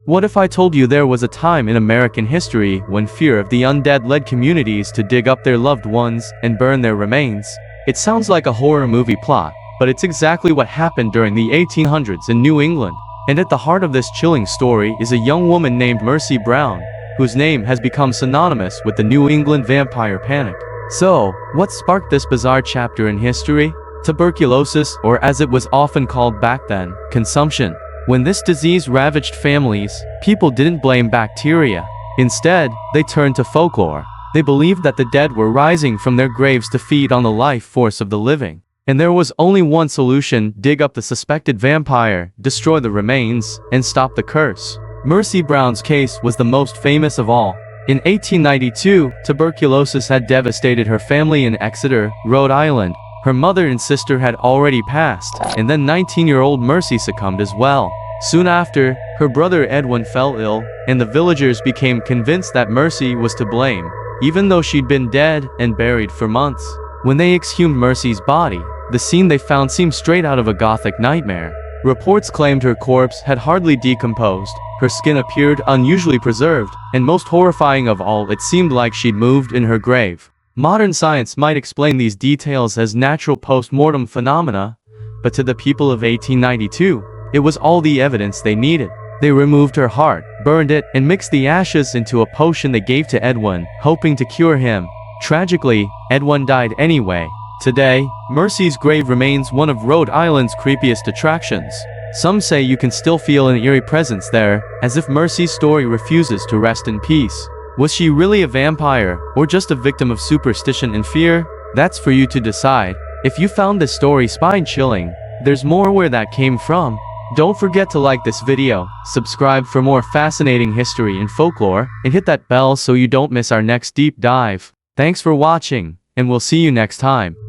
What if I told you there was a time in American history when fear of the undead led communities to dig up their loved ones and burn their remains? It sounds like a horror movie plot, but it's exactly what happened during the 1800s in New England. And at the heart of this chilling story is a young woman named Mercy Brown, whose name has become synonymous with the New England vampire panic. So, what sparked this bizarre chapter in history? Tuberculosis, or as it was often called back then, consumption. When this disease ravaged families, people didn't blame bacteria. Instead, they turned to folklore. They believed that the dead were rising from their graves to feed on the life force of the living. And there was only one solution: dig up the suspected vampire, destroy the remains, and stop the curse. Mercy Brown's case was the most famous of all. In 1892, tuberculosis had devastated her family in Exeter, Rhode Island. Her mother and sister had already passed, and then 19-year-old Mercy succumbed as well. Soon after, her brother Edwin fell ill, and the villagers became convinced that Mercy was to blame, even though she'd been dead and buried for months. When they exhumed Mercy's body, the scene they found seemed straight out of a gothic nightmare. Reports claimed her corpse had hardly decomposed, her skin appeared unusually preserved, and most horrifying of all, it seemed like she'd moved in her grave. Modern science might explain these details as natural post-mortem phenomena, but to the people of 1892, it was all the evidence they needed. They removed her heart, burned it, and mixed the ashes into a potion they gave to Edwin, hoping to cure him. Tragically, Edwin died anyway. Today, Mercy's grave remains one of Rhode Island's creepiest attractions. Some say you can still feel an eerie presence there, as if Mercy's story refuses to rest in peace. Was she really a vampire, or just a victim of superstition and fear? That's for you to decide. If you found this story spine-chilling, there's more where that came from. Don't forget to like this video, subscribe for more fascinating history and folklore, and hit that bell so you don't miss our next deep dive. Thanks for watching, and we'll see you next time.